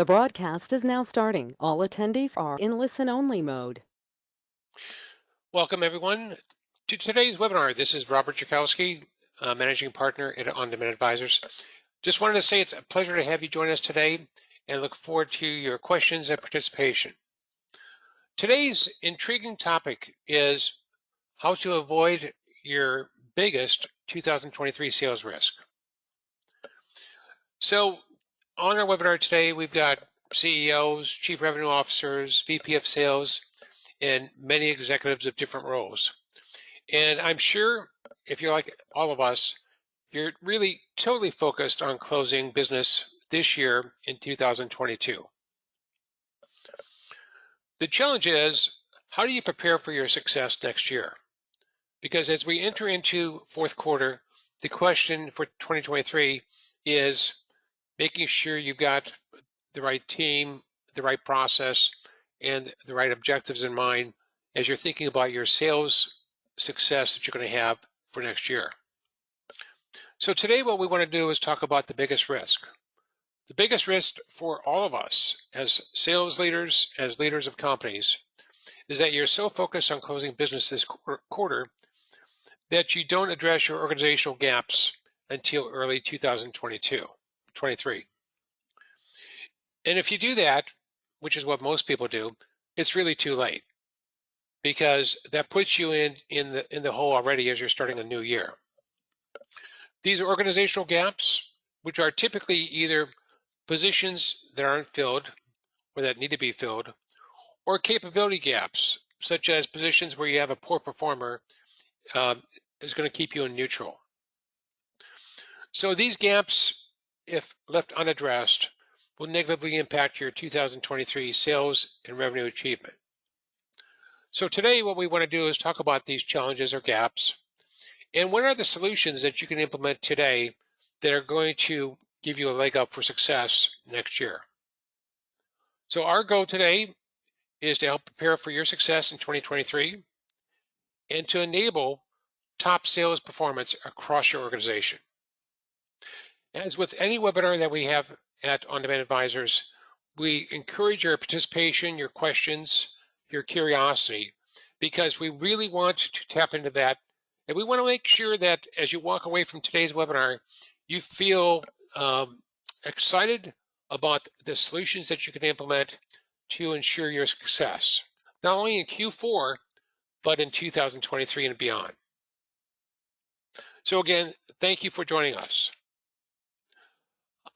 The broadcast is now starting. All attendees are in listen-only mode. Welcome, everyone, to today's webinar. This is Robert Jurkowski, Managing Partner at On Demand Advisors. Just wanted to say it's a pleasure to have you join us today and look forward to your questions and participation. Today's intriguing topic is how to avoid your biggest 2023 sales risk. So on our webinar today, we've got CEOs, Chief Revenue Officers, VP of Sales, and many executives of different roles. And I'm sure if you're like all of us, you're really totally focused on closing business this year in 2022. The challenge is, how do you prepare for your success next year? Because as we enter into fourth quarter, the question for 2023 is making sure you've got the right team, the right process, and the right objectives in mind as you're thinking about your sales success that you're going to have for next year. So today what we want to do is talk about the biggest risk. The biggest risk for all of us as sales leaders, as leaders of companies, is that you're so focused on closing business this quarter that you don't address your organizational gaps until early 2023. And if you do that, which is what most people do, it's really too late, because that puts you in the hole already as you're starting a new year. These are organizational gaps, which are typically either positions that aren't filled or that need to be filled, or capability gaps, such as positions where you have a poor performer is going to keep you in neutral. So these gaps, if left unaddressed, will negatively impact your 2023 sales and revenue achievement. So today what we want to do is talk about these challenges or gaps, and what are the solutions that you can implement today that are going to give you a leg up for success next year. So our goal today is to help prepare for your success in 2023 and to enable top sales performance across your organization. As with any webinar that we have at On Demand Advisors, we encourage your participation, your questions, your curiosity, because we really want to tap into that. And we want to make sure that as you walk away from today's webinar, you feel excited about the solutions that you can implement to ensure your success, not only in Q4, but in 2023 and beyond. So again, thank you for joining us.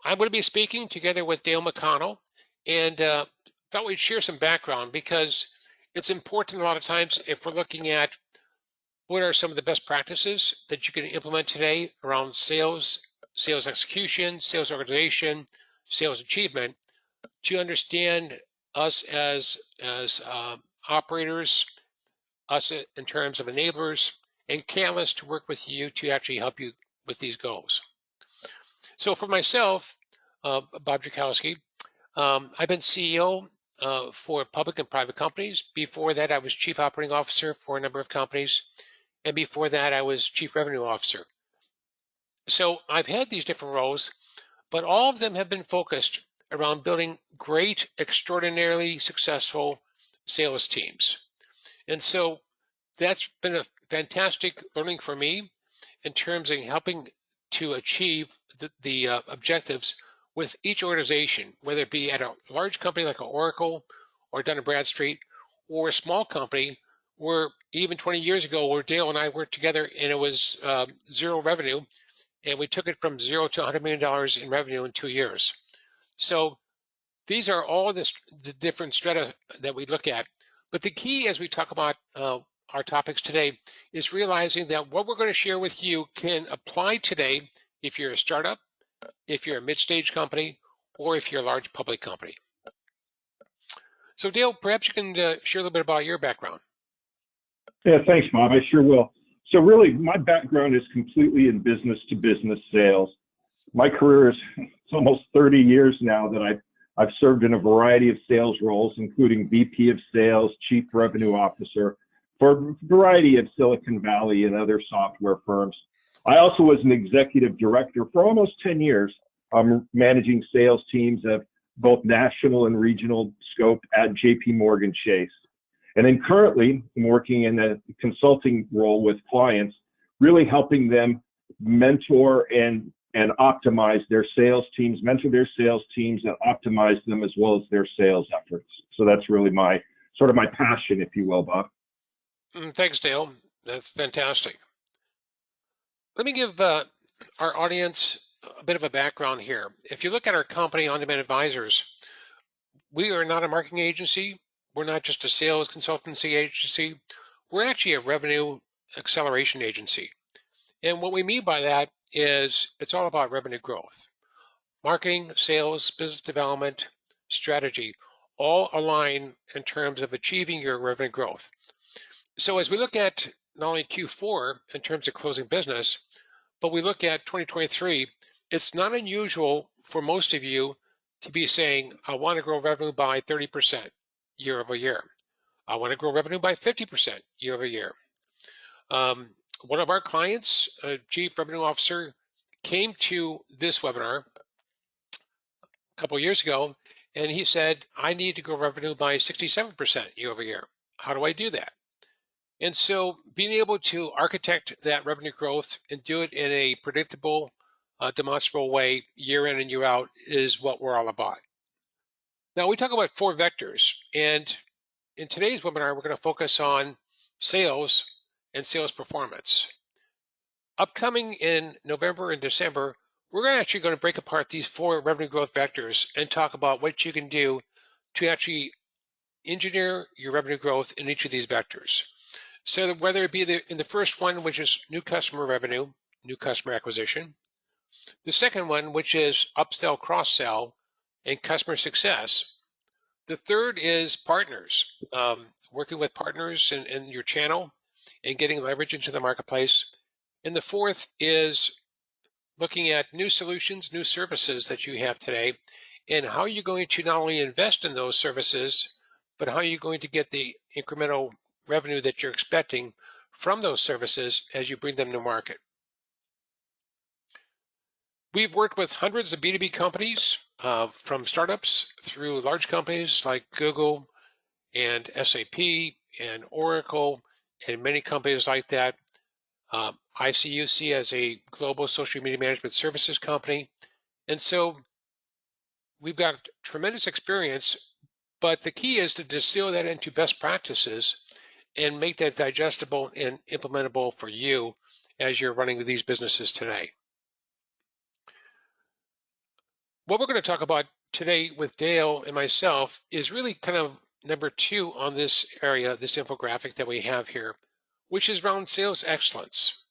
I'm going to be speaking together with Dale McConnell, and thought we'd share some background, because it's important a lot of times if we're looking at what are some of the best practices that you can implement today around sales, sales execution, sales organization, sales achievement, to understand us as operators, us in terms of enablers, and catalysts to work with you to actually help you with these goals. So for myself, Bob Jurkowski, I've been CEO for public and private companies. Before that, I was Chief Operating Officer for a number of companies. And before that, I was Chief Revenue Officer. So I've had these different roles, but all of them have been focused around building great, extraordinarily successful sales teams. And so that's been a fantastic learning for me in terms of helping to achieve the objectives with each organization, whether it be at a large company like Oracle or Dun & Bradstreet, or a small company where even 20 years ago, where Dale and I worked together and it was zero revenue, and we took it from $0 to $100 million in revenue in 2 years. So these are all the different strata that we look at. But the key as we talk about our topics today is realizing that what we're going to share with you can apply today if you're a startup, if you're a mid-stage company, or if you're a large public company. So Dale, perhaps you can share a little bit about your background. Yeah, thanks, Bob. I sure will. So really, my background is completely in business-to-business sales. My career is it's almost 30 years now that I've served in a variety of sales roles, including VP of Sales, Chief Revenue Officer, for a variety of Silicon Valley and other software firms. I also was an executive director for almost 10 years, managing sales teams of both national and regional scope at JP Morgan Chase. And then currently I'm working in a consulting role with clients, really helping them mentor and optimize their sales teams, mentor their sales teams and optimize them as well as their sales efforts. So that's really my sort of my passion, if you will, Bob. Thanks, Dale. That's fantastic. Let me give our audience a bit of a background here. If you look at our company, On Demand Advisors, we are not a marketing agency. We're not just a sales consultancy agency. We're actually a revenue acceleration agency. And what we mean by that is it's all about revenue growth. Marketing, sales, business development, strategy, all align in terms of achieving your revenue growth. So as we look at not only Q4 in terms of closing business, but we look at 2023, it's not unusual for most of you to be saying, I want to grow revenue by 30% year over year. I want to grow revenue by 50% year over year. One of our clients, a chief revenue officer, came to this webinar a couple of years ago, and he said, I need to grow revenue by 67% year over year. How do I do that? And so being able to architect that revenue growth and do it in a predictable, demonstrable way year in and year out is what we're all about. Now we talk about 4 vectors, and in today's webinar, we're going to focus on sales and sales performance. Upcoming in November and December, we're actually going to break apart these 4 revenue growth vectors and talk about what you can do to actually engineer your revenue growth in each of these vectors. So that whether it be in the first one, which is new customer revenue, new customer acquisition, the second one, which is upsell, cross-sell, and customer success. The third is partners, working with partners in your channel and getting leverage into the marketplace. And the fourth is looking at new solutions, new services that you have today, and how you're going to not only invest in those services, but how you're going to get the incremental revenue that you're expecting from those services as you bring them to market. We've worked with hundreds of B2B companies, from startups through large companies like Google and SAP and Oracle and many companies like that. ICUC as a global social media management services company. And so we've got tremendous experience, but the key is to distill that into best practices and make that digestible and implementable for you as you're running these businesses today. What we're going to talk about today with Dale and myself is really kind of number 2 on this area, this infographic that we have here, which is around sales excellence.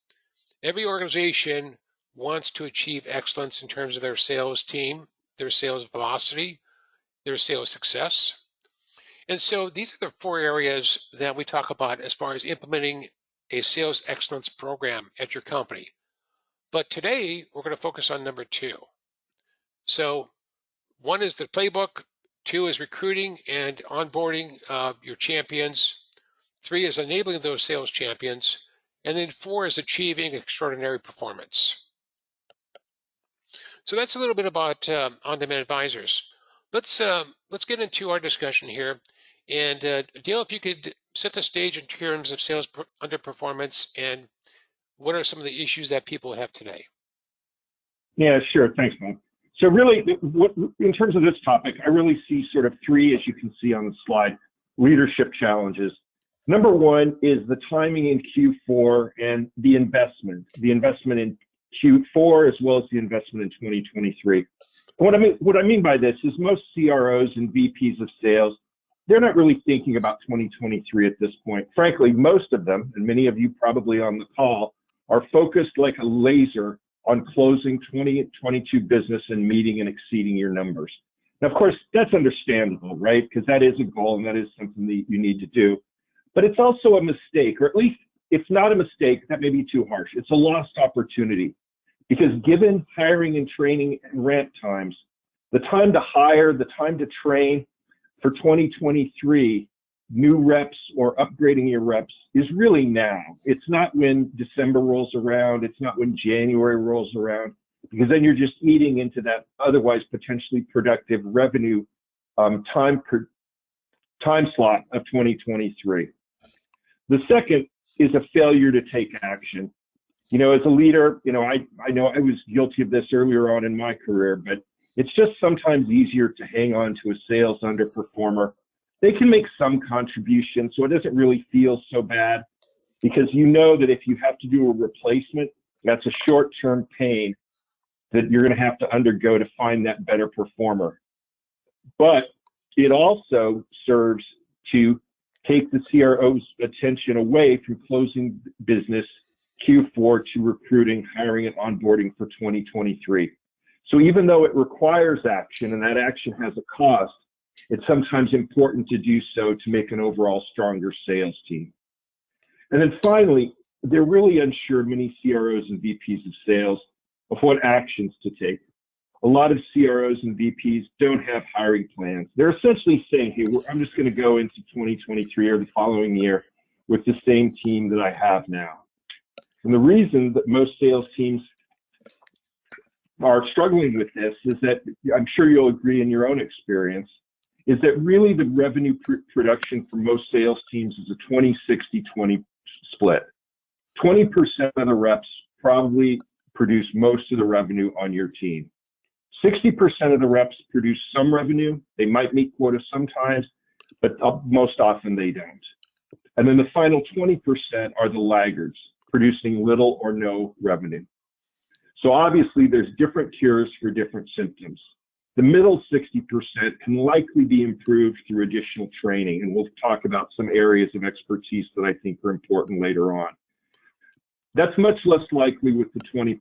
Every organization wants to achieve excellence in terms of their sales team, their sales velocity, their sales success. And so these are the 4 areas that we talk about as far as implementing a sales excellence program at your company. But today, we're going to focus on number 2. So 1 is the playbook, 2 is recruiting and onboarding your champions, 3 is enabling those sales champions, and then 4 is achieving extraordinary performance. So that's a little bit about On-Demand Advisors. Let's get into our discussion here. And Dale, if you could set the stage in terms of sales underperformance and what are some of the issues that people have today? Yeah, sure. Thanks, Bob. So really, in terms of this topic, I really see sort of 3, as you can see on the slide, leadership challenges. Number 1 is the timing in Q4 and the investment in Q4 as well as the investment in 2023. What I mean by this is most CROs and VPs of sales, they're not really thinking about 2023 at this point. Frankly, most of them, and many of you probably on the call, are focused like a laser on closing 2022 business and meeting and exceeding your numbers. Now, of course, that's understandable, right? Because that is a goal and that is something that you need to do. But it's also a mistake, or at least it's not a mistake, that may be too harsh. It's a lost opportunity. Because given hiring and training and ramp times, the time to hire, the time to train for 2023, new reps or upgrading your reps is really now. It's not when December rolls around. It's not when January rolls around. because then you're just eating into that otherwise potentially productive revenue time slot of 2023. The second is a failure to take action. As a leader, I know I was guilty of this earlier on in my career, but it's just sometimes easier to hang on to a sales underperformer. They can make some contribution, so it doesn't really feel so bad, because you know that if you have to do a replacement, that's a short-term pain that you're going to have to undergo to find that better performer. But it also serves to take the CRO's attention away from closing business Q4 to recruiting, hiring, and onboarding for 2023. So even though it requires action and that action has a cost, it's sometimes important to do so to make an overall stronger sales team. And then finally, they're really unsure, many CROs and VPs of sales, of what actions to take. A lot of CROs and VPs don't have hiring plans. They're essentially saying, hey, I'm just going to go into 2023 or the following year with the same team that I have now. And the reason that most sales teams are struggling with this is that, I'm sure you'll agree in your own experience, is that really the revenue production for most sales teams is a 20-60-20 split. 20% of the reps probably produce most of the revenue on your team. 60% of the reps produce some revenue. They might meet quota sometimes, but most often they don't. And then the final 20% are the laggards, producing little or no revenue. So obviously there's different cures for different symptoms. The middle 60% can likely be improved through additional training, and we'll talk about some areas of expertise that I think are important later on. That's much less likely with the 20%.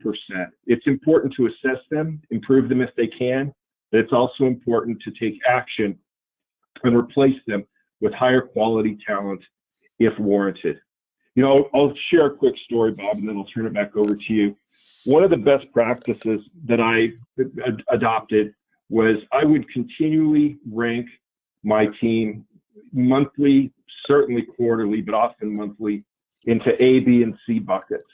It's important to assess them, improve them if they can, but it's also important to take action and replace them with higher quality talent if warranted. I'll share a quick story, Bob, and then I'll turn it back over to you. One of the best practices that I adopted was I would continually rank my team monthly, certainly quarterly, but often monthly, into A, B, and C buckets.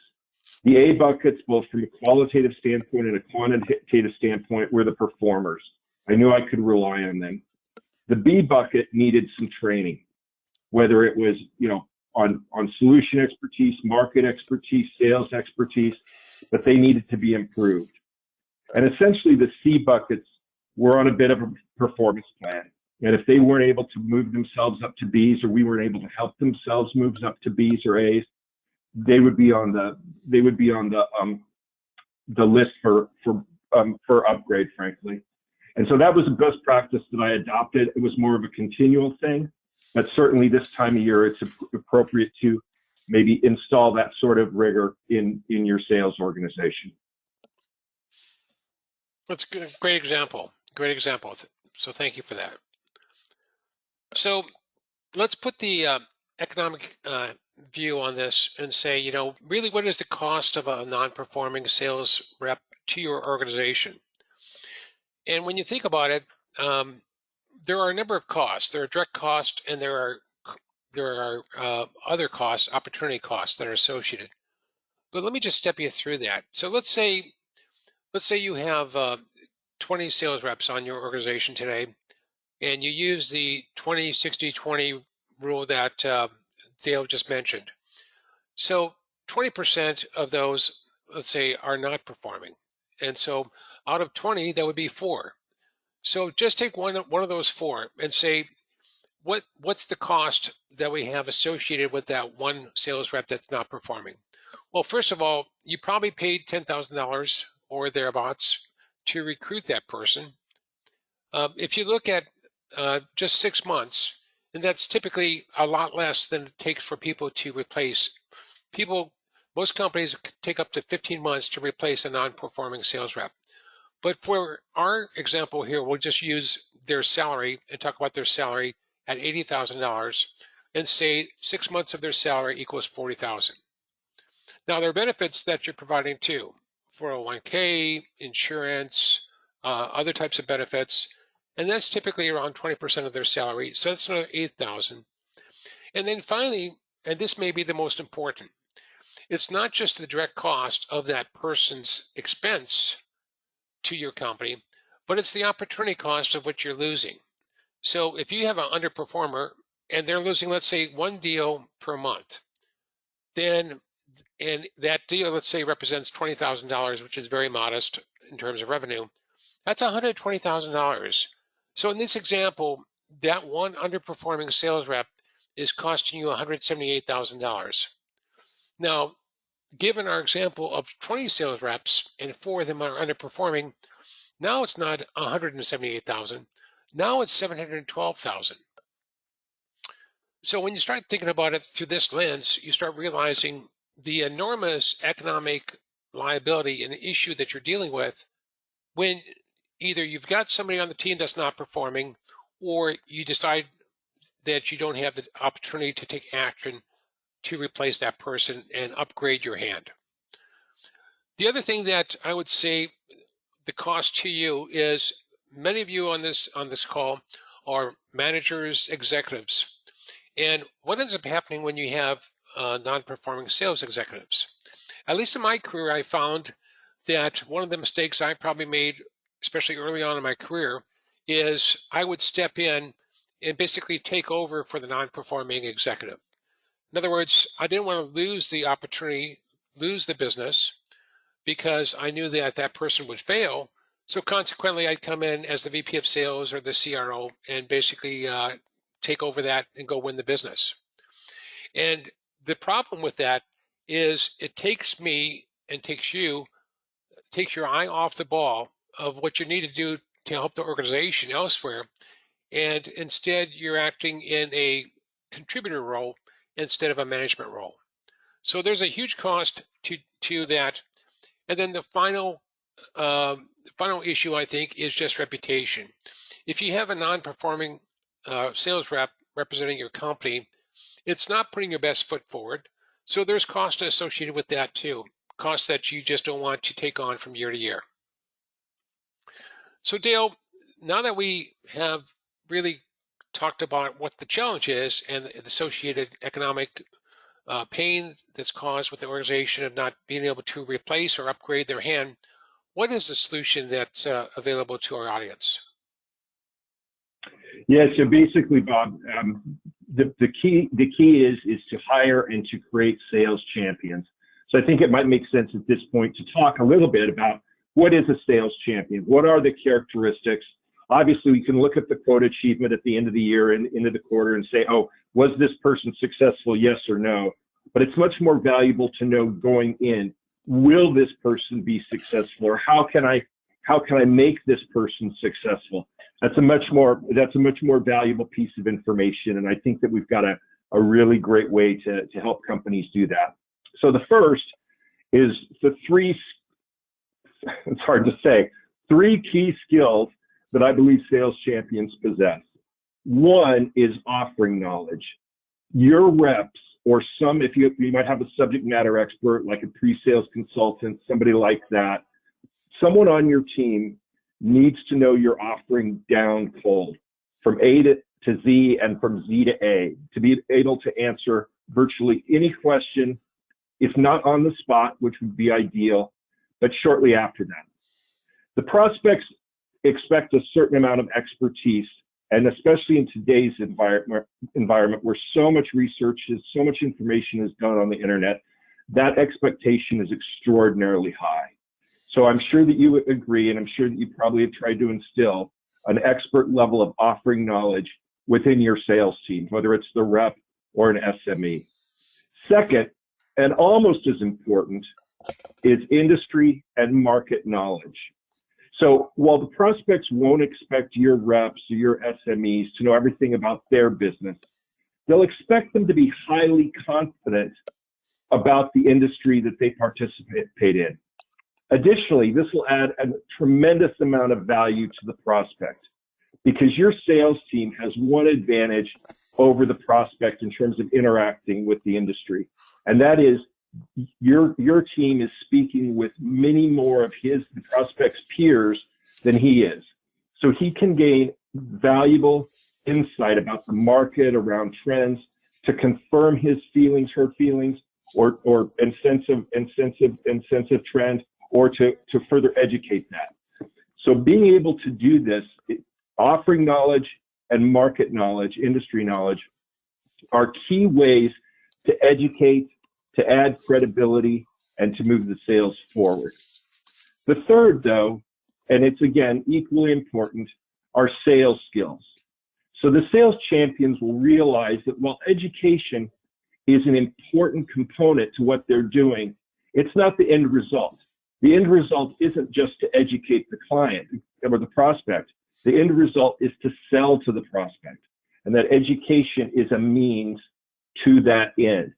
The A buckets, both from a qualitative standpoint and a quantitative standpoint, were the performers. I knew I could rely on them. The B bucket needed some training, whether it was, on solution expertise, market expertise, sales expertise, but they needed to be improved. And essentially the C buckets were on a bit of a performance plan. And if they weren't able to move themselves up to Bs, or we weren't able to help themselves move up to Bs or As, they would be on the list for upgrade, frankly. And so that was a best practice that I adopted. It was more of a continual thing, but certainly this time of year, it's appropriate to maybe install that sort of rigor in your sales organization. That's a great example. Great example. So thank you for that. So let's put the economic view on this and say, really what is the cost of a non-performing sales rep to your organization? And when you think about it, there are a number of costs. There are direct costs, and there are other costs, opportunity costs that are associated. But let me just step you through that. So let's say you have 20 sales reps on your organization today, and you use the 20-60-20 rule that Dale just mentioned. So 20% of those, let's say, are not performing. And so out of 20, that would be 4. So just take one of those 4 and say, what's the cost that we have associated with that one sales rep that's not performing? Well, first of all, you probably paid $10,000 or thereabouts to recruit that person. If you look at just 6 months, and that's typically a lot less than it takes for people to replace people. Most companies take up to 15 months to replace a non-performing sales rep. But for our example here, we'll just use their salary and talk about their salary at $80,000 and say 6 months of their salary equals $40,000. Now, there are benefits that you're providing too, 401k, insurance, other types of benefits, and that's typically around 20% of their salary. So that's another $8,000. And then finally, and this may be the most important, it's not just the direct cost of that person's expense to your company, but it's the opportunity cost of what you're losing. So if you have an underperformer and they're losing, let's say, one deal per month, then, and that deal, let's say, represents $20,000, which is very modest in terms of revenue, that's $120,000. So in this example, that one underperforming sales rep is costing you $178,000. Now, given our example of 20 sales reps and 4 of them are underperforming, now it's not 178,000. Now it's 712,000. So when you start thinking about it through this lens, you start realizing the enormous economic liability and issue that you're dealing with when either you've got somebody on the team that's not performing, or you decide that you don't have the opportunity to take action to replace that person and upgrade your hand. The other thing that I would say the cost to you is many of you on this call are managers, executives. And what ends up happening when you have non-performing sales executives? At least in my career, I found that one of the mistakes I probably made, especially early on in my career, is I would step in and basically take over for the non-performing executive. In other words, I didn't want to lose the opportunity, lose the business, because I knew that that person would fail. So consequently, I'd come in as the VP of Sales or the CRO and basically take over that and go win the business. And the problem with that is it takes me and takes your eye off the ball of what you need to do to help the organization elsewhere. And instead, you're acting in a contributor role instead of a management role. So there's a huge cost to that. And then the final issue, I think, is just reputation. If you have a non-performing sales rep representing your company, it's not putting your best foot forward. So there's cost associated with that too, costs that you just don't want to take on from year to year. So Dale, now that we have really talked about what the challenge is and the associated economic pain that's caused with the organization of not being able to replace or upgrade their hand, what is the solution that's available to our audience? Yeah, so basically, Bob, the key is to hire and to create sales champions. So I think it might make sense at this point to talk a little bit about what is a sales champion? What are the characteristics? Obviously, we can look at the quota achievement at the end of the year and into the quarter and say, oh, was this person successful, yes or no? But it's much more valuable to know going in, will this person be successful, or how can I make this person successful? That's a much more valuable piece of information, and I think that we've got a really great way to help companies do that. So the first is the it's hard to say, 3 key skills that I believe sales champions possess. One is offering knowledge. Your reps, or if you might have a subject matter expert like a pre-sales consultant, somebody like that, someone on your team needs to know your offering down cold, from A to Z and from Z to A, to be able to answer virtually any question, if not on the spot, which would be ideal, but shortly after that. The prospects expect a certain amount of expertise, and especially in today's environment where so much research is, so much information is done on the internet, that expectation is extraordinarily high. So I'm sure that you would agree, and I'm sure that you probably have tried to instill an expert level of offering knowledge within your sales team, whether it's the rep or an SME. Second, and almost as important, is industry and market knowledge. So while the prospects won't expect your reps or your SMEs to know everything about their business, they'll expect them to be highly confident about the industry that they participate in. Additionally, this will add a tremendous amount of value to the prospect, because your sales team has one advantage over the prospect in terms of interacting with the industry, and that is your team is speaking with many more of the prospect's peers than he is. So he can gain valuable insight about the market, around trends, to confirm his feelings, her feelings, or incentive trend, or to further educate that. So being able to do this, offering knowledge and market knowledge, industry knowledge, are key ways to educate, to add credibility, and to move the sales forward. The third, though, and it's again equally important, are sales skills. So the sales champions will realize that while education is an important component to what they're doing, it's not the end result. The end result isn't just to educate the client or the prospect. The end result is to sell to the prospect, and that education is a means to that end.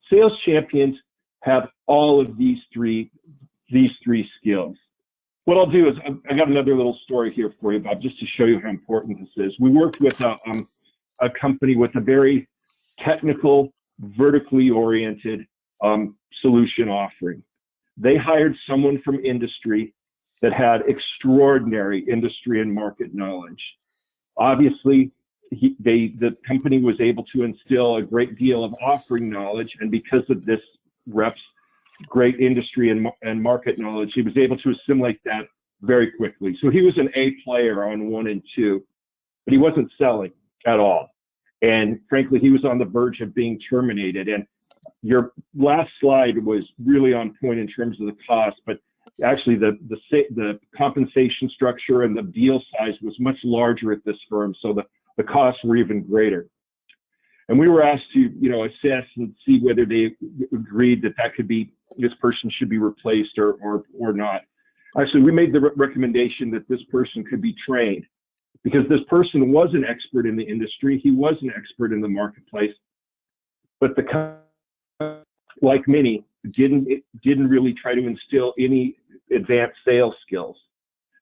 Sales champions have all of these three skills. What I'll do is, I got another little story here for you, Bob, just to show you how important this is. We worked with a company with a very technical, vertically oriented solution offering. They hired someone from industry that had extraordinary industry and market knowledge. Obviously, the company was able to instill a great deal of offering knowledge, and because of this rep's great industry and market knowledge, he was able to assimilate that very quickly. So he was an A player on 1 and 2, but he wasn't selling at all. And frankly, he was on the verge of being terminated. And your last slide was really on point in terms of the cost, but actually the compensation structure and the deal size was much larger at this firm, so the costs were even greater. And we were asked to, assess and see whether they agreed that could be, this person should be replaced or not. Actually, we made the recommendation that this person could be trained, because this person was an expert in the industry. He was an expert in the marketplace, but like many, didn't really try to instill any advanced sales skills.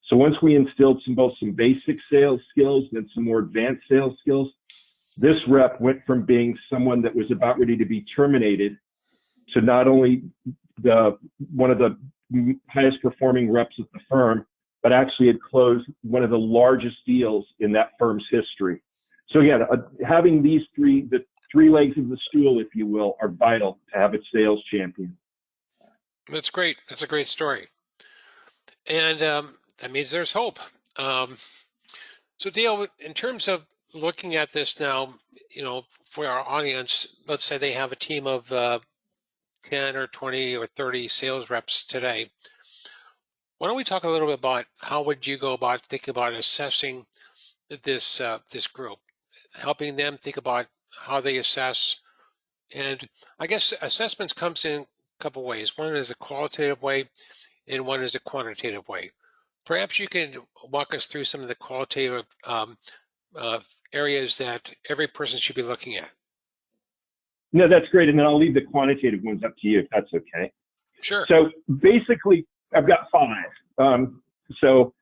So once we instilled both some basic sales skills and some more advanced sales skills, this rep went from being someone that was about ready to be terminated to not only one of the highest performing reps at the firm, but actually had closed one of the largest deals in that firm's history. So again, having the three legs of the stool, if you will, are vital to have a sales champion. That's great. That's a great story. And that means there's hope. So Dale, in terms of looking at this now, for our audience, let's say they have a team of 10 or 20 or 30 sales reps today. Why don't we talk a little bit about how would you go about thinking about assessing this group, helping them think about how they assess. And I guess assessments comes in a couple ways. One is a qualitative way and one is a quantitative way. Perhaps you can walk us through some of the qualitative areas that every person should be looking at. No, that's great. And then I'll leave the quantitative ones up to you, if that's okay. Sure. So basically, I've got 5 so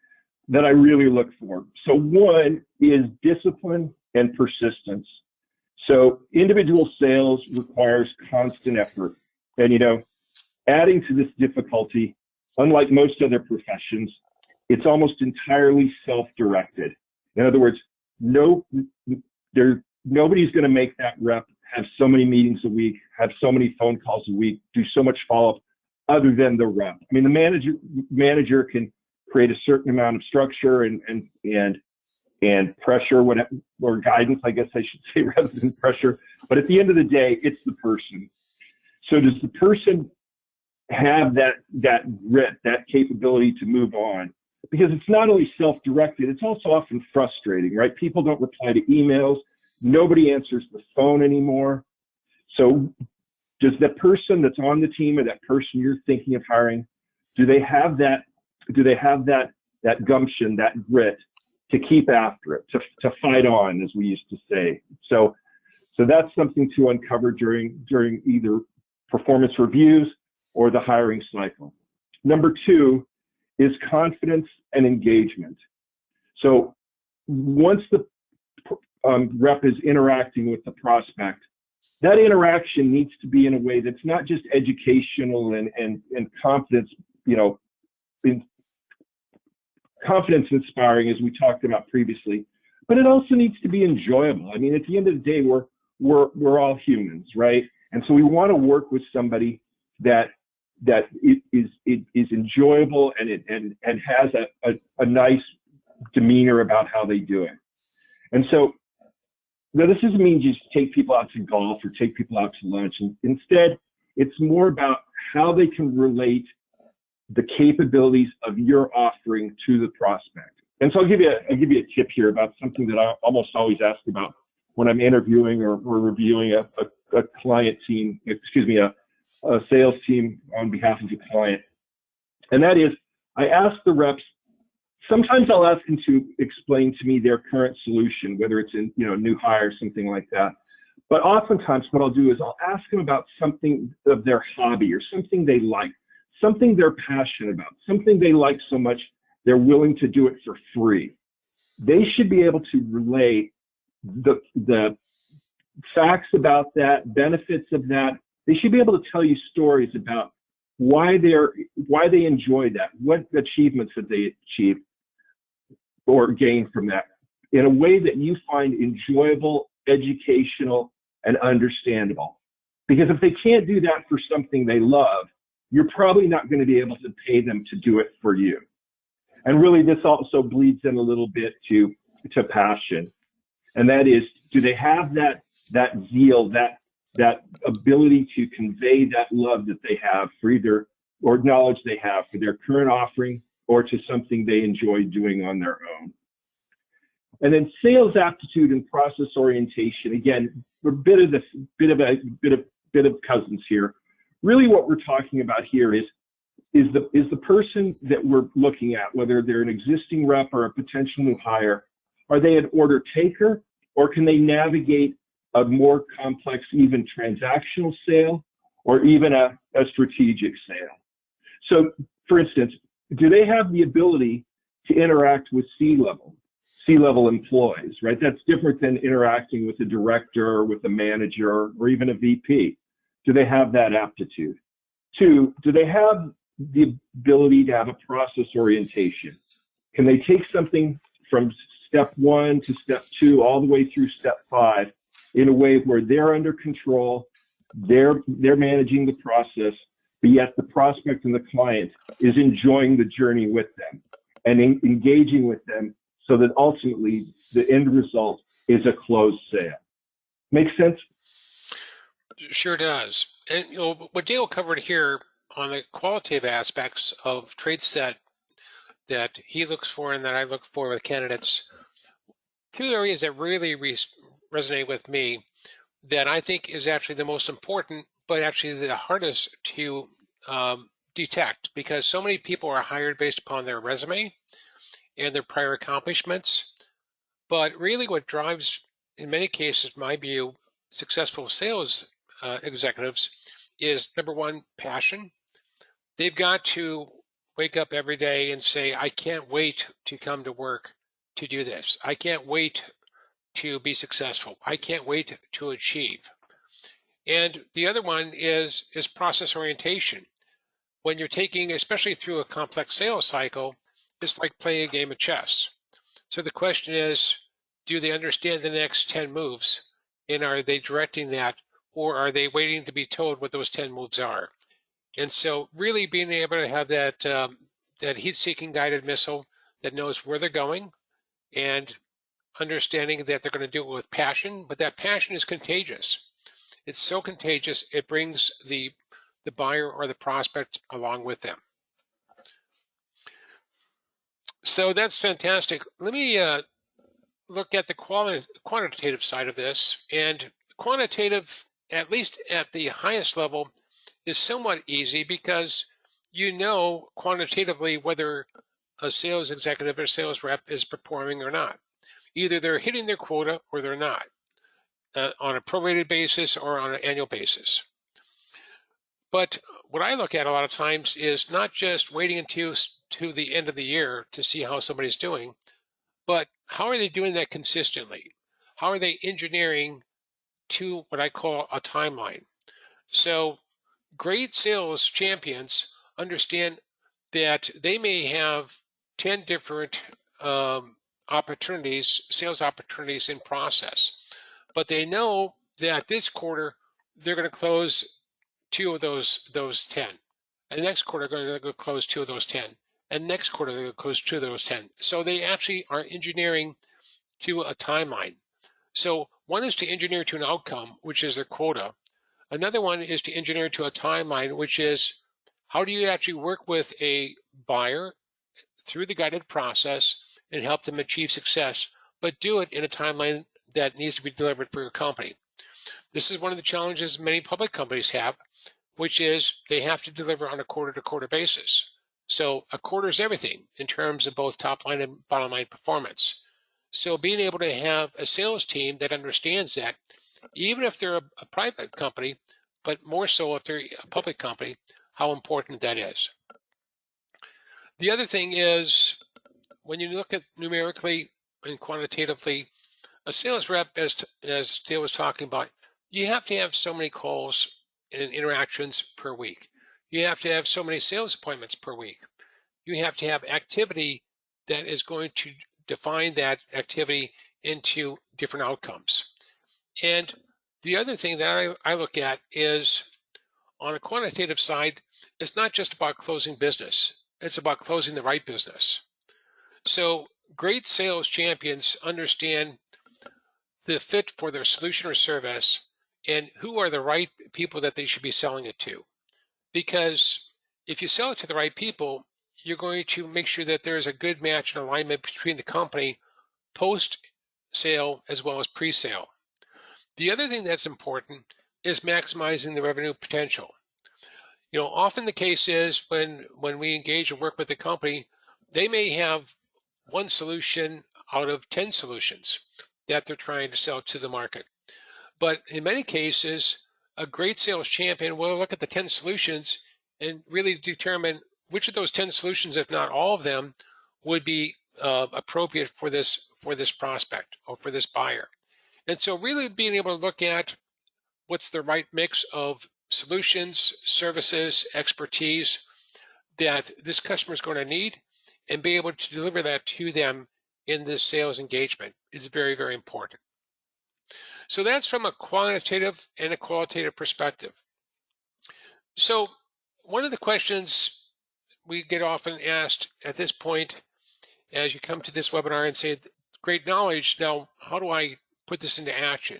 that I really look for. So one is discipline and persistence. So individual sales requires constant effort. And, adding to this difficulty, unlike most other professions, it's almost entirely self-directed. In other words, nobody's going to make that rep have so many meetings a week, have so many phone calls a week, do so much follow-up other than the rep. I mean, the manager can create a certain amount of structure and pressure, or guidance, I guess I should say, rather than pressure. But at the end of the day, it's the person. So does the person have that grit, that capability to move on? Because it's not only self-directed, it's also often frustrating, right? People don't reply to emails. Nobody answers the phone anymore. So does the person that's on the team or that person you're thinking of hiring, do they have that gumption, that grit to keep after it, to fight on, as we used to say? So that's something to uncover during either performance reviews or the hiring cycle. Number 2 is confidence and engagement. So once the rep is interacting with the prospect, that interaction needs to be in a way that's not just educational and confidence, confidence inspiring, as we talked about previously, but it also needs to be enjoyable. I mean, at the end of the day, we're all humans, right? And so we want to work with somebody that it is enjoyable and has a nice demeanor about how they do it. And so now this doesn't mean just take people out to golf or take people out to lunch. And instead, it's more about how they can relate the capabilities of your offering to the prospect. And so I'll give you a tip here about something that I almost always ask about when I'm interviewing or reviewing a client team, a sales team on behalf of a client. And that is, I ask the reps, sometimes I'll ask them to explain to me their current solution, whether it's in, new hire, something like that. But oftentimes what I'll do is I'll ask them about something of their hobby or something they like, something they're passionate about, something they like so much they're willing to do it for free. They should be able to relay the facts about that, benefits of that. They should be able to tell you stories about why they enjoy that, what achievements that they achieved or gained from that, in a way that you find enjoyable, educational, and understandable. Because if they can't do that for something they love, you're probably not going to be able to pay them to do it for you. And really, this also bleeds in a little bit to passion. And that is, do they have that zeal, that ability to convey that love that they have for either, or knowledge they have for their current offering or to something they enjoy doing on their own. And then sales aptitude and process orientation. Again, a bit of cousins here. Really, what we're talking about here is the person that we're looking at, whether they're an existing rep or a potential new hire, are they an order taker, or can they navigate a more complex, even transactional sale, or even a strategic sale? So, for instance, do they have the ability to interact with C-level employees, right? That's different than interacting with a director or with a manager or even a VP. Do they have that aptitude? Two, do they have the ability to have a process orientation? Can they take something from step 1 to step 2 all the way through step 5 in a way where they're under control, they're managing the process, but yet the prospect and the client is enjoying the journey with them and engaging with them, so that ultimately the end result is a closed sale. Make sense? Sure does. And what Dale covered here on the qualitative aspects of traits that he looks for and that I look for with candidates, two areas that really resonate with me that I think is actually the most important, but actually the hardest to detect, because so many people are hired based upon their resume and their prior accomplishments. But really what drives, in many cases, in my view, successful sales executives is, number one, passion. They've got to wake up every day and say, I can't wait to come to work to do this. I can't wait to be successful. I can't wait to achieve. And the other one is process orientation. When you're taking, especially through a complex sales cycle, it's like playing a game of chess. So the question is, do they understand the next 10 moves? And are they directing that, or are they waiting to be told what those 10 moves are? And so really being able to have that, that heat-seeking guided missile that knows where they're going, and understanding that they're going to do it with passion, but that passion is contagious. It's so contagious, it brings the buyer or the prospect along with them. So that's fantastic. Let me look at the quantitative side of this. And quantitative, at least at the highest level, is somewhat easy because you know quantitatively whether a sales executive or sales rep is performing or not. Either they're hitting their quota or they're not, on a prorated basis or on an annual basis. But what I look at a lot of times is not just waiting until to the end of the year to see how somebody's doing, but how are they doing that consistently? How are they engineering to what I call a timeline? So great sales champions understand that they may have 10 different sales opportunities in process, but they know that this quarter they're going to close 2 of those 10. and next quarter they're going to go close 2 of those 10, and next quarter they're going to close 2 of those 10. So they actually are engineering to a timeline. So one is to engineer to an outcome, which is their quota. Another one is to engineer to a timeline, which is how do you actually work with a buyer through the guided process and help them achieve success, but do it in a timeline that needs to be delivered for your company. This is one of the challenges many public companies have, which is they have to deliver on a quarter-to-quarter basis. So a quarter is everything in terms of both top line and bottom line performance. So being able to have a sales team that understands that, even if they're a private company, but more so if they're a public company, how important that is. The other thing is when you look at numerically and quantitatively, a sales rep, as Dale was talking about, you have to have so many calls and interactions per week. You have to have so many sales appointments per week. You have to have activity that is going to define that activity into different outcomes. And the other thing that I look at is on a quantitative side, it's not just about closing business, it's about closing the right business. So great sales champions understand the fit for their solution or service and who are the right people that they should be selling it to. Because if you sell it to the right people, you're going to make sure that there is a good match and alignment between the company post-sale as well as pre-sale. The other thing that's important is maximizing the revenue potential. You know, often the case is when we engage and work with a company, they may have one solution out of 10 solutions that they're trying to sell to the market. But in many cases, a great sales champion will look at the 10 solutions and really determine which of those 10 solutions, if not all of them, would be appropriate for this prospect or for this buyer. And so really being able to look at what's the right mix of solutions, services, expertise that this customer is going to need and be able to deliver that to them in this sales engagement is very, very important. So that's from a quantitative and a qualitative perspective. So one of the questions we get often asked at this point, as you come to this webinar and say, great knowledge, now how do I put this into action?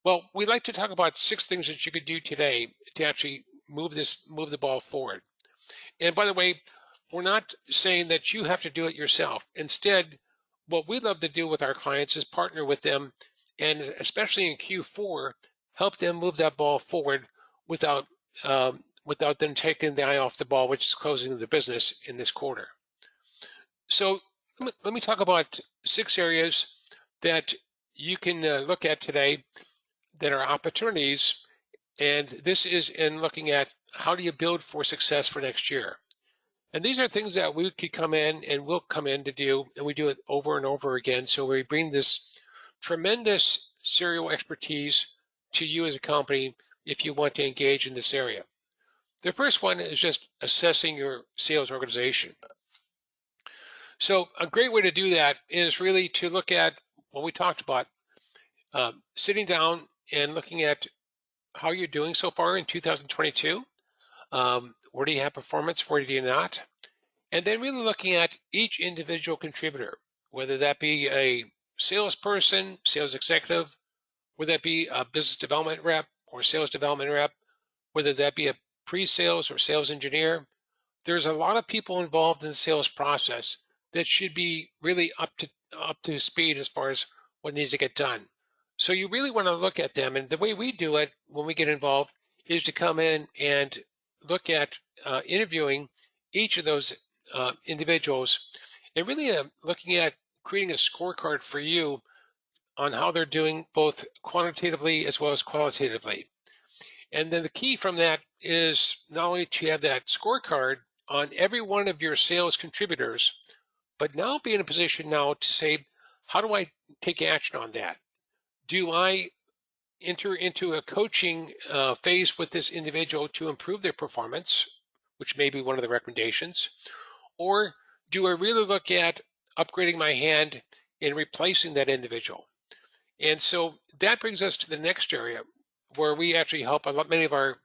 Well, we like to talk about 6 things that you could do today to actually move the ball forward. And by the way, we're not saying that you have to do it yourself. Instead, what we love to do with our clients is partner with them, and especially in Q4, help them move that ball forward without them taking the eye off the ball, which is closing the business in this quarter. So let me talk about 6 areas that you can look at today that are opportunities, and this is in looking at how do you build for success for next year. And these are things that we could come in and will come in to do, and we do it over and over again. So we bring this tremendous serial expertise to you as a company if you want to engage in this area. The first one is just assessing your sales organization. So a great way to do that is really to look at what we talked about, sitting down and looking at how you're doing so far in 2022. Where do you have performance? Where do you not? And then really looking at each individual contributor, whether that be a salesperson, sales executive, whether that be a business development rep or sales development rep, whether that be a pre-sales or sales engineer. There's a lot of people involved in the sales process that should be really up to speed as far as what needs to get done. So you really want to look at them. And the way we do it when we get involved is to come in and look at interviewing each of those individuals and really looking at creating a scorecard for you on how they're doing both quantitatively as well as qualitatively. And then the key from that is not only to have that scorecard on every one of your sales contributors, but now be in a position now to say, how do I take action on that? Do I enter into a coaching phase with this individual to improve their performance, which may be one of the recommendations? Or do I really look at upgrading my hand and replacing that individual? And so that brings us to the next area where we actually help many of our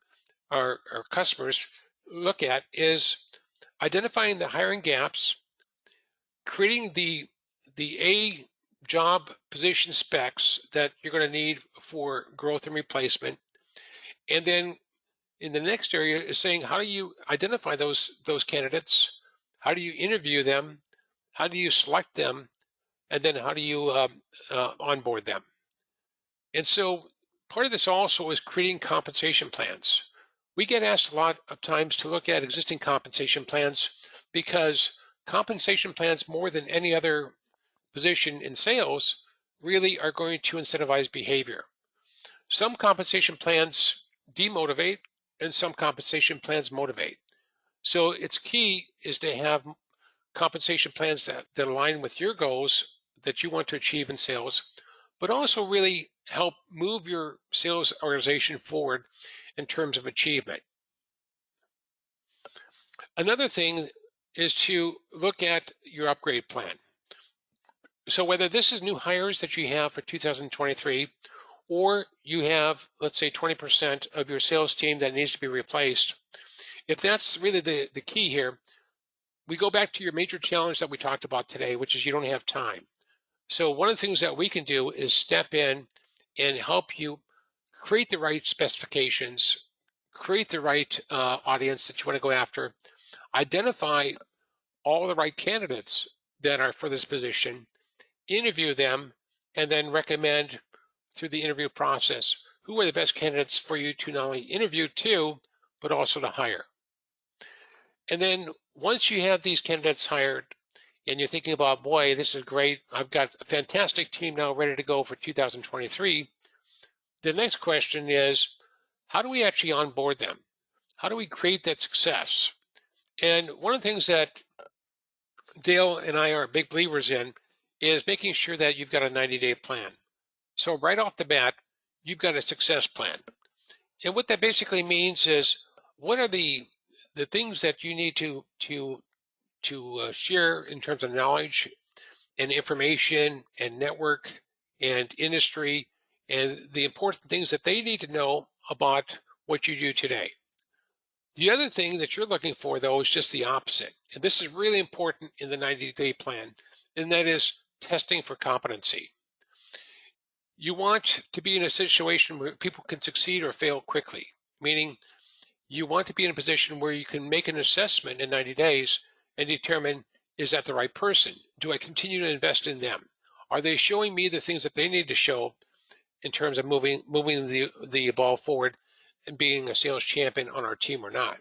customers look at is identifying the hiring gaps, creating the A job position specs that you're going to need for growth and replacement, and then in the next area is saying, how do you identify those candidates? How do you interview them? How do you select them? And then how do you onboard them? And so part of this also is creating compensation plans. We get asked a lot of times to look at existing compensation plans because compensation plans, more than any other position in sales, really are going to incentivize behavior. Some compensation plans demotivate and some compensation plans motivate. So it's key is to have compensation plans that align with your goals that you want to achieve in sales, but also really help move your sales organization forward in terms of achievement. Another thing is to look at your upgrade plan. So whether this is new hires that you have for 2023, or you have, let's say, 20% of your sales team that needs to be replaced, if that's really the key here, we go back to your major challenge that we talked about today, which is you don't have time. So one of the things that we can do is step in and help you create the right specifications, create the right audience that you want to go after, identify all the right candidates that are for this position, interview them, and then recommend through the interview process who are the best candidates for you to not only interview to, but also to hire. And then once you have these candidates hired and you're thinking about, boy, this is great, I've got a fantastic team now ready to go for 2023, the next question is, how do we actually onboard them? How do we create that success? And one of the things that Dale and I are big believers in is making sure that you've got a 90-day plan. So right off the bat, you've got a success plan. And what that basically means is, what are the things that you need to share in terms of knowledge and information and network and industry and the important things that they need to know about what you do today. The other thing that you're looking for, though, is just the opposite. And this is really important in the 90-day plan, and that is testing for competency. You want to be in a situation where people can succeed or fail quickly, meaning you want to be in a position where you can make an assessment in 90 days and determine, is that the right person? Do I continue to invest in them? Are they showing me the things that they need to show in terms of moving the ball forward and being a sales champion on our team or not?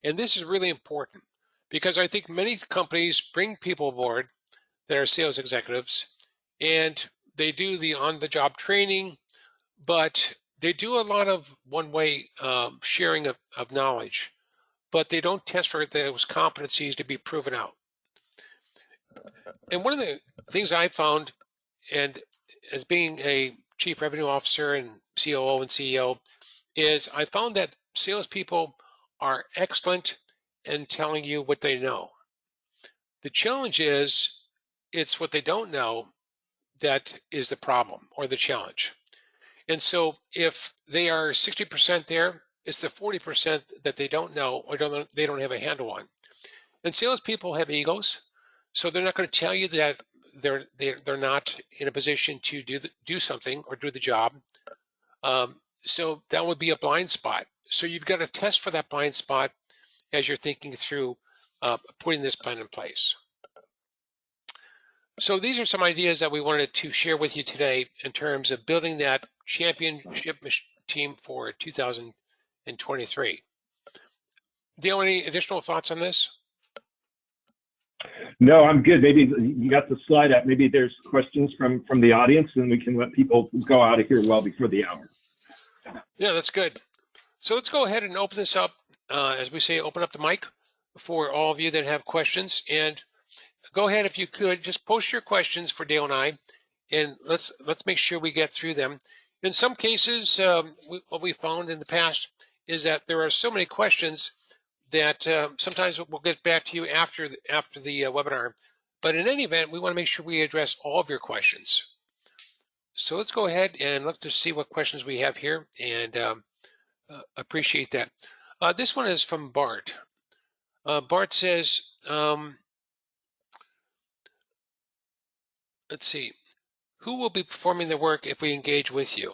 And this is really important because I think many companies bring people aboard that are sales executives and they do the on-the-job training, but they do a lot of one-way sharing of knowledge, but they don't test for those competencies to be proven out. And one of the things I found, and as being a chief revenue officer and COO and CEO, is I found that salespeople are excellent in telling you what they know. The challenge is it's what they don't know that is the problem or the challenge. And so if they are 60% there, it's the 40% that they don't know or they don't have a handle on. And salespeople have egos, so they're not going to tell you that they're not in a position to do something or do the job. So that would be a blind spot. So you've got to test for that blind spot as you're thinking through putting this plan in place. So these are some ideas that we wanted to share with you today in terms of building that championship team for 2023. Dale, any additional thoughts on this? No, I'm good. Maybe you got the slide up. Maybe there's questions from the audience, and we can let people go out of here well before the hour. Yeah, that's good. So let's go ahead and open this up. As we say, open up the mic for all of you that have questions. And go ahead, if you could, just post your questions for Dale and I, and let's make sure we get through them. In some cases, what we found in the past is that there are so many questions that sometimes we'll get back to you after the webinar. But in any event, we want to make sure we address all of your questions. So let's go ahead and look to see what questions we have here, and appreciate that. This one is from Bart. Bart says, let's see, who will be performing the work if we engage with you?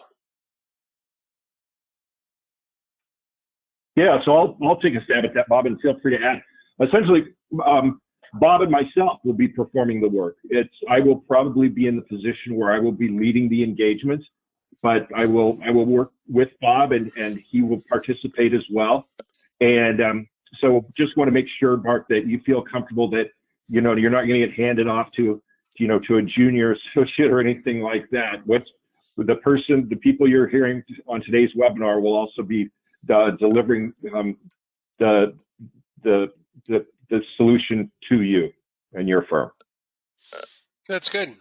Yeah, so I'll take a stab at that, Bob, and feel free to add. Essentially, Bob and myself will be performing the work. I will probably be in the position where I will be leading the engagement, but I will work with Bob, and he will participate as well. And so just want to make sure, Mark, that you feel comfortable that you're not going to get handed off to a junior associate or anything like that. The people you're hearing on today's webinar will also be delivering the solution to you and your firm. That's good.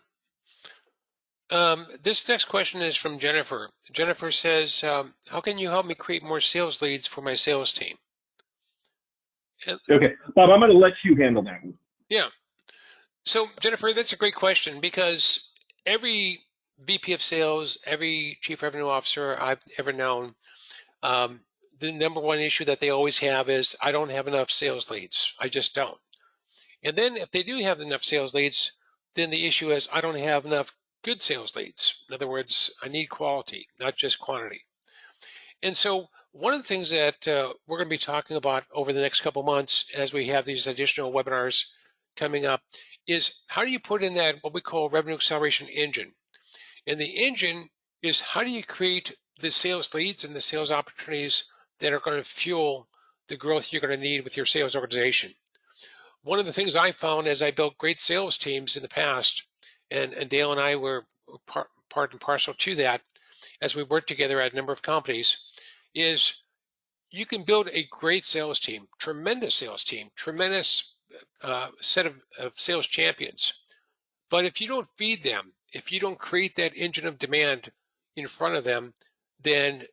This next question is from Jennifer. Jennifer says, how can you help me create more sales leads for my sales team? Okay, Bob, I'm going to let you handle that one. Yeah. So Jennifer, that's a great question, because every VP of sales, every chief revenue officer I've ever known, the number one issue that they always have is, I don't have enough sales leads. I just don't. And then if they do have enough sales leads, then the issue is, I don't have enough good sales leads. In other words, I need quality, not just quantity. And so one of the things that we're going to be talking about over the next couple months, as we have these additional webinars coming up, is how do you put in that what we call revenue acceleration engine? And the engine is, how do you create the sales leads and the sales opportunities that are going to fuel the growth you're going to need with your sales organization? One of the things I found as I built great sales teams in the past, and Dale and I were part and parcel to that as we worked together at a number of companies, is you can build a great sales team, tremendous set of sales champions. But if you don't feed them, if you don't create that engine of demand in front of them, then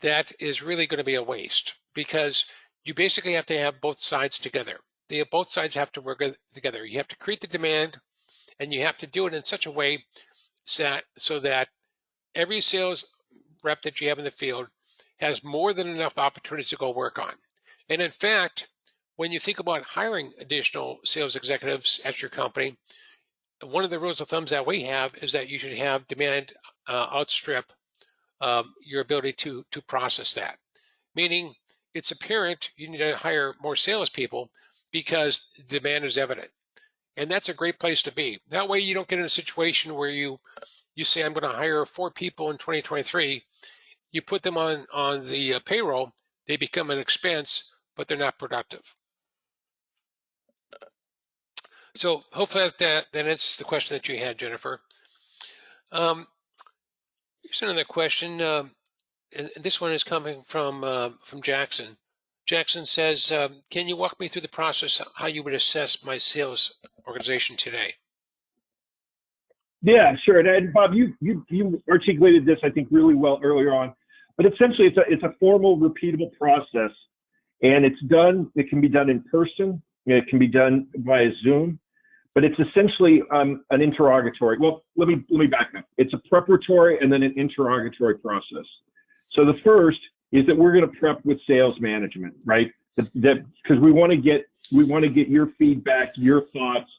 that is really going to be a waste, because you basically have to have both sides together. Both sides have to work together. You have to create the demand, and you have to do it in such a way so that every sales rep that you have in the field has more than enough opportunities to go work on. And in fact, when you think about hiring additional sales executives at your company, one of the rules of thumbs that we have is that you should have demand outstrip your ability to process that. Meaning, it's apparent you need to hire more salespeople because demand is evident. And that's a great place to be. That way you don't get in a situation where you say, I'm going to hire 4 people in 2023. You put them on the payroll, they become an expense, but they're not productive. So hopefully that answers the question that you had, Jennifer. Here's another question, and this one is coming from Jackson. Jackson says, can you walk me through the process, how you would assess my sales organization today? Yeah, sure. And Bob, you articulated this, I think, really well earlier on. But essentially, it's a formal, repeatable process, and it can be done in person, it can be done via Zoom, but it's essentially an interrogatory. Well, let me back up. It's a preparatory and then an interrogatory process. So the first is that we're going to prep with sales management, right? That because we want to get your feedback, your thoughts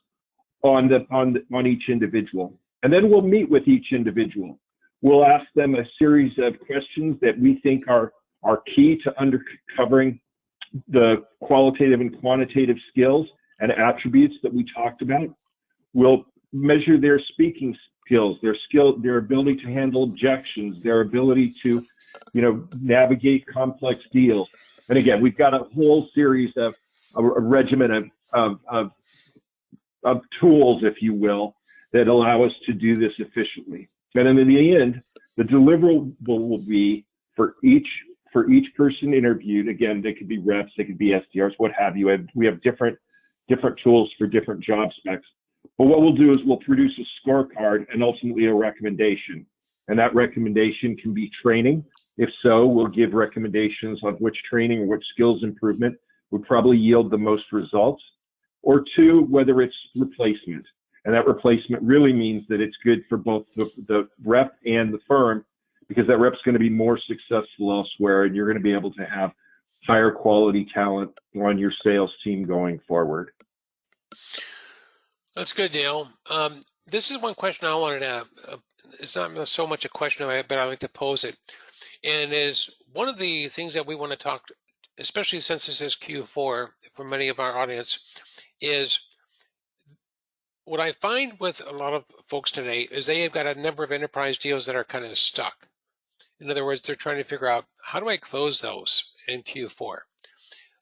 on each individual, and then we'll meet with each individual. We'll ask them a series of questions that we think are key to uncovering the qualitative and quantitative skills and attributes that we talked about. We'll measure their speaking skills, their ability to handle objections, their ability to, navigate complex deals. And again, we've got a whole series of a regimen of tools, if you will, that allow us to do this efficiently. And then in the end, the deliverable will be for each person interviewed. Again, they could be reps, they could be SDRs, what have you. We have different tools for different job specs. But what we'll do is we'll produce a scorecard and ultimately a recommendation. And that recommendation can be training. If so, we'll give recommendations on which training or which skills improvement would probably yield the most results. Or 2, whether it's replacement. And that replacement really means that it's good for both the rep and the firm, because that rep's going to be more successful elsewhere, and you're going to be able to have higher quality talent on your sales team going forward. That's good, Dale. This is one question I wanted to, it's not so much a question, but I like to pose it. And is one of the things that we want to talk, especially since this is Q4 for many of our audience, is what I find with a lot of folks today is they have got a number of enterprise deals that are kind of stuck. In other words, they're trying to figure out, how do I close those in Q4?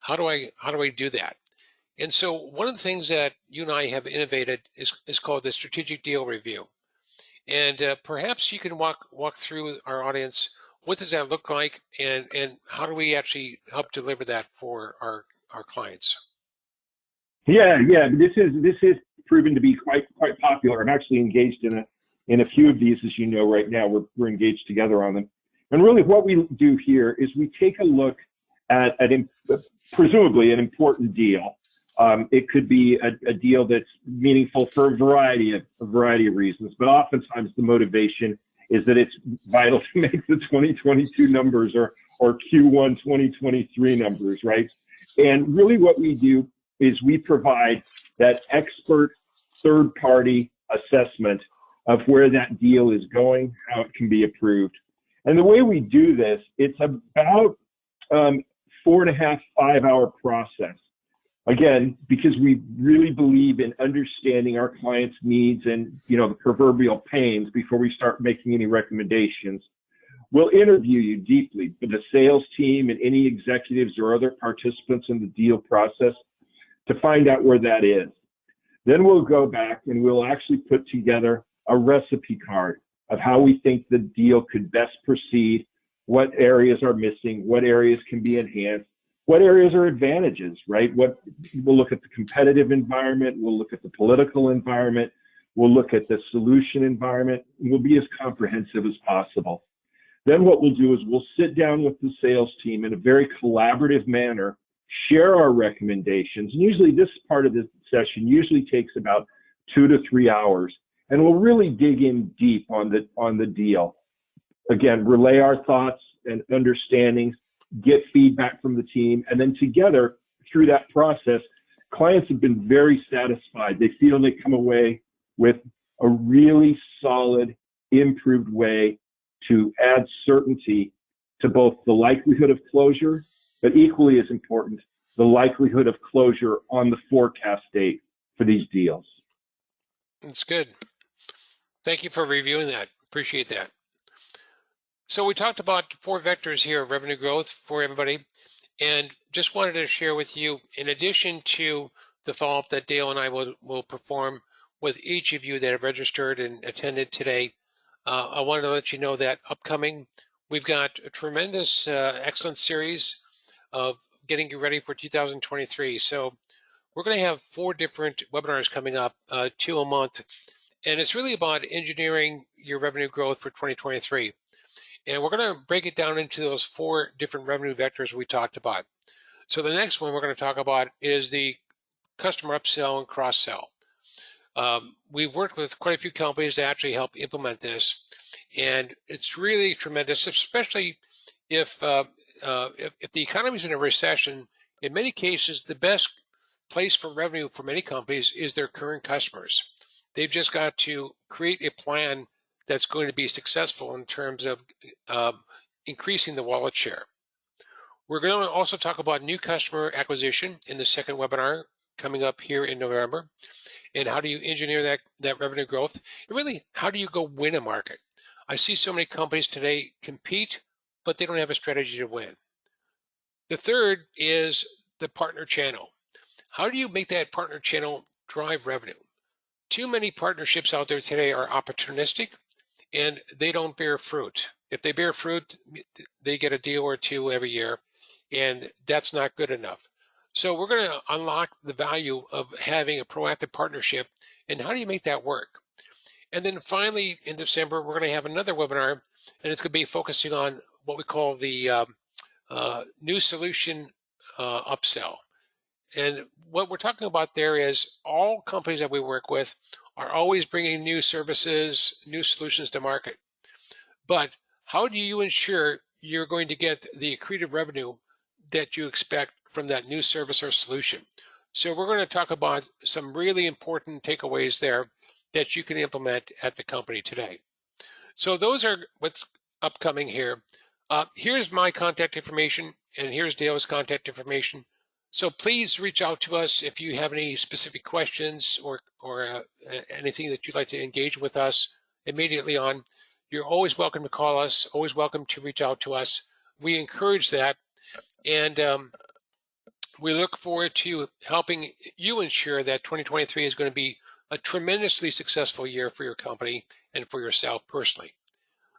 How do I do that? And so one of the things that you and I have innovated is called the strategic deal review. And perhaps you can walk through our audience. What does that look like, and how do we actually help deliver that for our clients? Yeah. This is proven to be quite popular. I'm actually engaged in a few of these, as you know, right now. We're engaged together on them. And really, what we do here is we take a look at presumably an important deal. It could be a deal that's meaningful for a variety of reasons, but oftentimes the motivation is that it's vital to make the 2022 numbers or Q1 2023 numbers, right? And really what we do is we provide that expert third-party assessment of where that deal is going, how it can be approved. And the way we do this, it's about 4.5, 5-hour process. Again, because we really believe in understanding our clients' needs and, the proverbial pains before we start making any recommendations. We'll interview you deeply with the sales team and any executives or other participants in the deal process to find out where that is. Then we'll go back and we'll actually put together a recipe card of how we think the deal could best proceed, what areas are missing, what areas can be enhanced, what areas are advantages, right? We'll look at the competitive environment, we'll look at the political environment, we'll look at the solution environment, and we'll be as comprehensive as possible. Then what we'll do is we'll sit down with the sales team in a very collaborative manner, share our recommendations, and usually this part of the session usually takes about 2 to 3 hours, and we'll really dig in deep on the deal. Again, relay our thoughts and understandings, get feedback from the team, and then together through that process, clients have been very satisfied. They feel they come away with a really solid, improved way to add certainty to both the likelihood of closure, but equally as important, the likelihood of closure on the forecast date for these deals. That's good. Thank you for reviewing that. Appreciate that. So we talked about 4 vectors here of revenue growth for everybody, and just wanted to share with you, in addition to the follow-up that Dale and I will perform with each of you that have registered and attended today, I wanted to let you know that upcoming, we've got a tremendous, excellent series of getting you ready for 2023. So we're going to have 4 different webinars coming up, 2 a month, and it's really about engineering your revenue growth for 2023. And we're going to break it down into those 4 different revenue vectors we talked about. So the next one we're going to talk about is the customer upsell and cross-sell. We've worked with quite a few companies to actually help implement this, and it's really tremendous, especially if the economy is in a recession. In many cases, the best place for revenue for many companies is their current customers. They've just got to create a plan that's going to be successful in terms of increasing the wallet share. We're going to also talk about new customer acquisition in the second webinar coming up here in November, and how do you engineer that revenue growth, and really, how do you go win a market? I see so many companies today compete, but they don't have a strategy to win. The third is the partner channel. How do you make that partner channel drive revenue? Too many partnerships out there today are opportunistic, and they don't bear fruit. If they bear fruit, they get a deal or 2 every year, and that's not good enough. So we're going to unlock the value of having a proactive partnership, and how do you make that work? And then finally, in December, we're going to have another webinar, and it's going to be focusing on what we call the new solution upsell. And what we're talking about there is all companies that we work with are always bringing new services, new solutions to market. But how do you ensure you're going to get the accretive revenue that you expect from that new service or solution. So we're going to talk about some really important takeaways there that you can implement at the company today. So those are what's upcoming here. Here's my contact information, and here's Dale's contact information. So please reach out to us if you have any specific questions or anything that you'd like to engage with us immediately on. You're always welcome to call us, always welcome to reach out to us. We encourage that, and we look forward to helping you ensure that 2023 is going to be a tremendously successful year for your company and for yourself personally.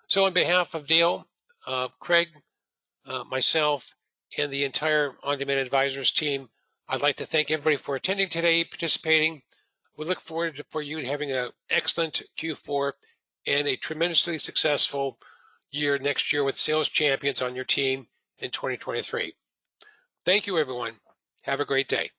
So on behalf of Dale, Craig, myself, and the entire On-Demand Advisors team, I'd like to thank everybody for attending today, participating. We look forward for you having an excellent Q4 and a tremendously successful year next year with sales champions on your team in 2023. Thank you, everyone. Have a great day.